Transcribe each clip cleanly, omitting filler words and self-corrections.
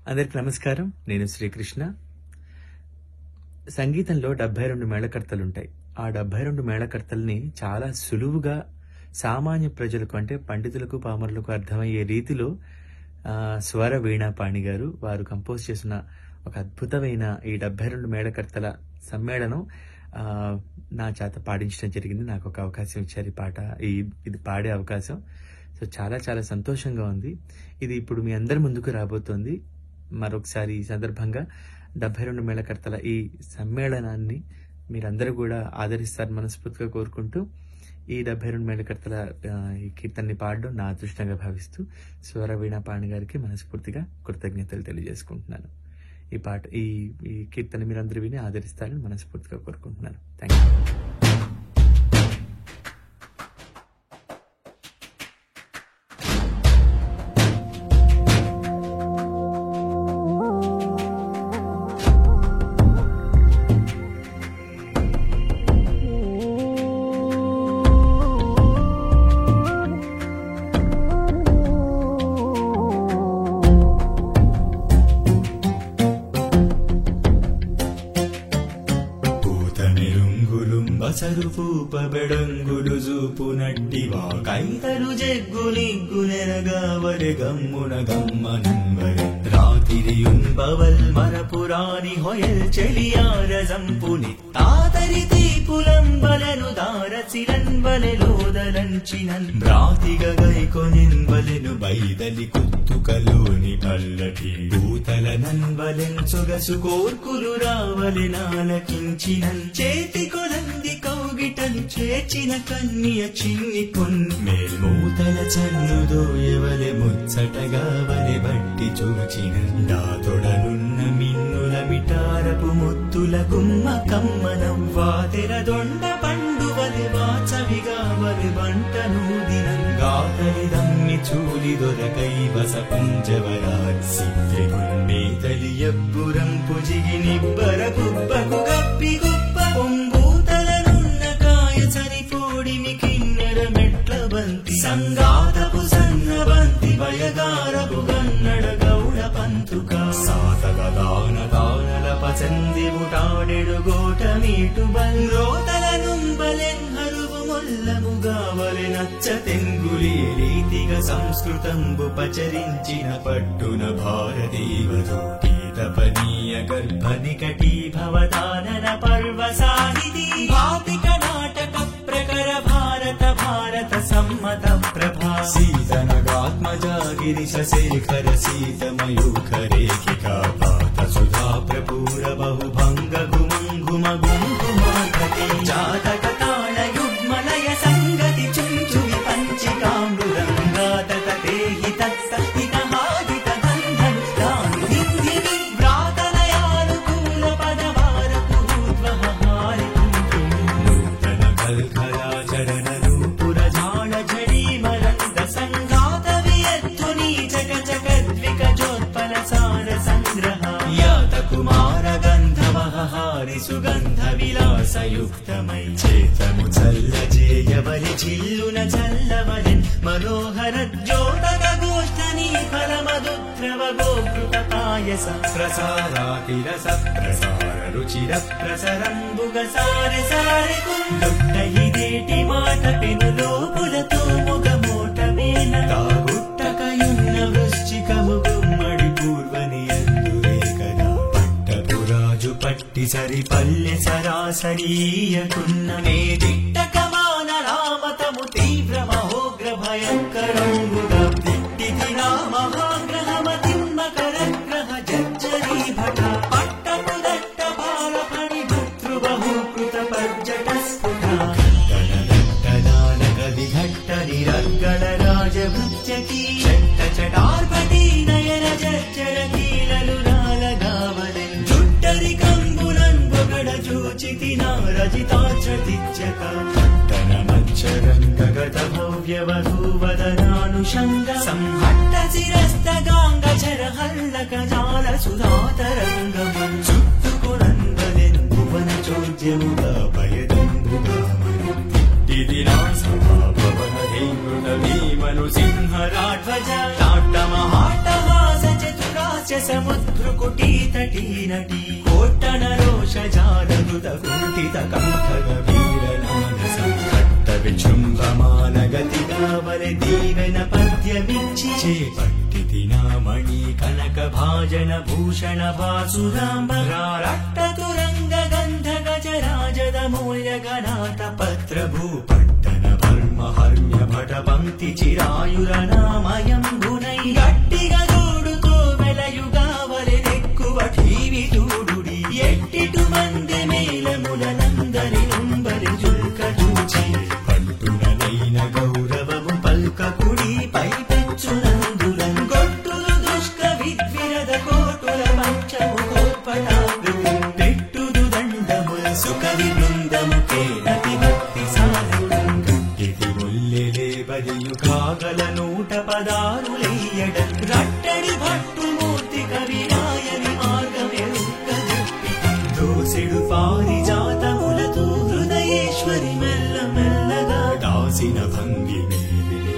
అందరికి నమస్కారం. నేను శ్రీకృష్ణ. సంగీతంలో 72 మేళకర్తలుంటాయి. ఆ 72 మేళకర్తల్ని చాలా సులువుగా సామాన్య ప్రజలకు అంటే పండితులకు పామరులకు అర్థమయ్యే రీతిలో స్వర వీణాపాణి గారు వారు కంపోజ్ చేసిన ఒక అద్భుతమైన ఈ 72 మేళకర్తల సమ్మేళనం నా చేత పాడించడం జరిగింది. నాకు ఒక అవకాశం ఇచ్చారు ఈ పాట ఇది పాడే అవకాశం. సో చాలా చాలా సంతోషంగా ఉంది. ఇది ఇప్పుడు మీ అందరి ముందుకు రాబోతోంది. మరొకసారి ఈ సందర్భంగా 72 మేళకర్తల ఈ సమ్మేళనాన్ని మీరందరూ కూడా ఆదరిస్తారని మనస్ఫూర్తిగా కోరుకుంటూ ఈ 72 మేళకర్తల ఈ కీర్తనని పాడడం నా అదృష్టంగా భావిస్తూ స్వర వీణాపాణి గారికి మనస్ఫూర్తిగా కృతజ్ఞతలు తెలియజేసుకుంటున్నాను. ఈ పాట ఈ కీర్తన మీరందరూ విని ఆదరిస్తారని మనస్ఫూర్తిగా కోరుకుంటున్నాను. Thank you. బసరు పూప బెడంగులు జూపు నట్టివా కైతరు జగ్గు నిగ్గు నెరగావరె గమ్మున గమ్మనంవరె రాతిరియుంబవల్ మరపురాని హొయల్ చెలియార జంపుని తాతరి తీపులంబలెను దారసిలంబలెలోదలంచినన్ భ్రాతిగ గైకొనిన్బలెను బైదలి కుత్తుకలోని పల్లటి భూతల నన్వలెన్ సొగసు కోర్కులు రావలెనాలకించినన్ చేతి కొలంది కౌగిటను చేచిన కన్నియ చిన్ని మేల్మూతల చన్నుదోయవలె ముచ్చటగావలె బట్టి చూచిన దాతొడనున్న మిన్నుల మిటారపు ముత్తుల గుమ్మ కమ్మనవ్వా తెరదొండ పండువలె వాచవిగావలె వంటనూదినం గాతలి దమ్మి చూలి దొరకై బస పుంజవరాత్సిద్రిగుండే తలియబ్బురం పుజిగి నిబ్బర గుబ్బకు గప్పి గుప్ప పొంబూతలనున్న కాయ సరిపోడిమి కిన్నెర మెట్ల బంతి సంగాతపు సన్న బంతి వయగారపు గన్నడ గౌడ పంతుక సాతగ దాన దానల పచంది బుటాడెడు గోట మీటు బంద్రోతలనుంబలెన్ హరువు మొల్లముగావలె నచ్చ తెంగులి రీతిగా సంస్కృతంబు పచరించిన పట్టున భారతీవధు పనీయ గర్భనికటీ భవదానన పర్వ సాహితీ భాతిక నాటక ప్రకర భారత భారత సమ్మత ప్రభా సీతనగాత్మజాగిరి శేఖర సీతమయూఖరేఖికా పాత సుధా ప్రపూర బహుభంగ గుమంఘుమ గుంఘుమాధతి జాతక తాళ యుగ్మలయ సంగతి చుంచుని పంచికామృతంగాతక తేహి తత్సహిత హాదిత గంధం దాను దిందిని వ్రాతనయానుకూల పదవారపు ఊర్ధ్వహారి నూతన కల్కలాచరణ నూపుర జాడ జడీ మరంద సంఘాత వియత్తుని చక చక ద్వికజోత్పల సార సంగ్రహ యాత కుమార గంధవహారి సుగంధ విలాసయుక్తమై చేతము చల్లజేయవలి చిల్లున చల్లవలెన్ మనోహర జ్యోతక గోష్ఠనీ ఫలమధుద్రవ గోకృత పాయస ప్రసారాతిరస ప్రసార రుచిర ప్రసరంబుగ సారె సారె కుండుట్ట ఇదేటి మాట పెను లోపులతో ముగమోట మేన తాగుట్టకయున్న వృశ్చికము గుమ్మడి పూర్వనియందురే కదా పట్టపురాజు పట్టి సరి పల్లె సరాసరీయకున్న నే దిట్టకమాన రామతము తీవ్ర మహోగ్ర భయంకరంబుగా దిట్టిది రామహాగ్రహమతిమ్మకరగ్రహ జజ్జరీ భట పట్టపు దట్ట బాల ఫణి భృతృ బహుకృత పర్జట స్ఫుట దట్టదానక విఘట్ట నిరర్గళ రాజభృత్యకీ చట్ట చటార్పతి నయన జజ్జర కీలలు నాలగావలెన్ జుట్టరి కంబులన్ బొగడ చూచితి నారజితాచతిచ్చక పట్టణ మచ్చరంగగత భవ్యవధూవదనానుషంగ సంహట్ట శిరస్తగాంగ చర హల్లక జాల సుధాతరంగమం చుట్టుకొనందలెన్ భువన చోద్యముగా భయదంబుగా ఇది నా సభాభవన హేంకృత భీమను సింహరాధ్వజ నాట్ట మహాట్టహాస చతురాస్య సముద్ర నటీ నటీ కోట్టన రోష జాలృత కుటిత కంఠగ వీరనాద సంఘట్ట విజృంభమాన గతిగా వలె దీవెన పద్యమిచ్చి చేపట్టి మణి కనక భాజన భూషణ భాసురాంబరట్ట తురంగ గంధ గజ రాజద మూల్య గణాత పత్ర భూపట్టణ వర్మ హర్మ్య భట పంక్తి చిరాయురనామయం గుణై గట్టిగా దూడుతో వెలయుగావలె ఎక్కువ ఠీవి చూడుడి ఎట్టిటు మంది మేలములనందరి నుంబరి జుల్క చూచి పట్టునలైన గౌరవము పల్క కుడి పై పెంచునందులం గొట్టులు దుష్క విద్విరద కోటుల పంచముఖోత్పటాకృతి పెట్టుదు దండముల సుకవి బృందము కేరతి భక్తి సాధకం గట్టిది ముల్లెలే బదియు కాగల 116 రట్టడి భట్టు మూర్తి కవిరాయని మార్గమెరుక దోసెడు పారిజాతములతో హృదయేశ్వరి మెల్ల మెల్లగా దాసిన భంగి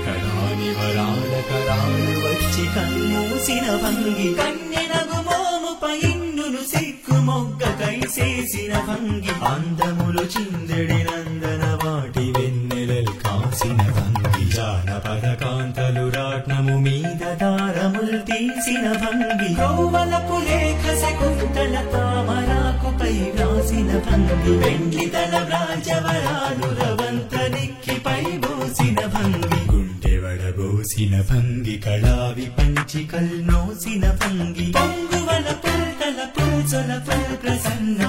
కడాని వరాల కరాలు వచ్చి కన్మూసిన భంగి కన్నెనగు మోముపై ఇన్నును సిక్కు మొగ్గ కైసేసిన భంగి అందములు చిందెడి నందన వాటి వెన్నెలల్ కాసిన భంగి జానపద కాంతలు రాట్నము మీద దారముల్ తీసిన భంగి గౌవలపు లేఖ శకుంతల తామరాకుపై వ్రాసిన భంగి వెండితల రాజవరాలు రవంతరిక్కిపై బోసిన భంగి గుండె వడబోసిన భంగి కళావి పంచి కల్నోసిన భంగి పొంగువల పుల్తల పుల్సొల పుల్ ప్రసన్న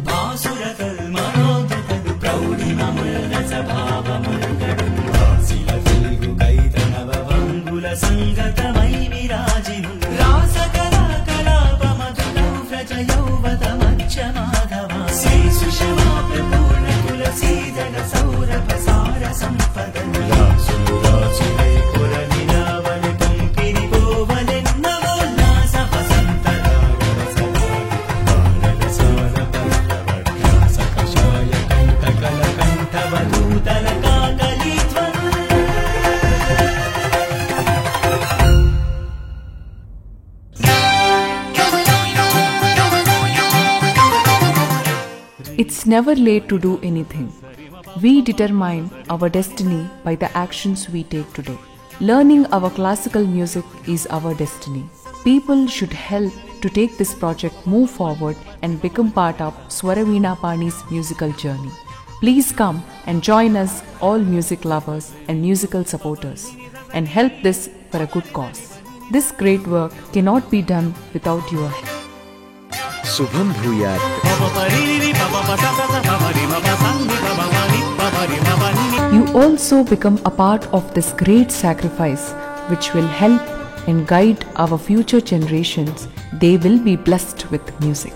భాసుర కల్మనోదతలు ప్రౌఢిమముల్ రసభావముల్ భాసిల తెలుగు కైతనవ వంగుల సంగతమై విరాజిను రాసకలా కలాప మధురౌ వ్రజ యౌవత మధ్య మాధవ శ్రీ సుషమా ప్రపూర్ణ తులసీదళ సౌరభ సార సంపదను రాసులై కొరనిలావలి పంపిరి పోవలెన్నవోల్లాస వసంతరాగర సదారి సార పల్లవభ్యాస కషాయ కంఠకల కంఠవధూతల కాకలీధ్వన్. It's never late to do anything. We determine our destiny by the actions we take today. Learning our classical music is our destiny. People should help to take this project move forward and become part of Swaraveena Pani's musical journey. Please come and join us, all music lovers and musical supporters, and help this for a good cause. This great work cannot be done without your help. శుభం భూయాత్. You also become a part of this great sacrifice, which will help and guide our future generations. They will be blessed with music.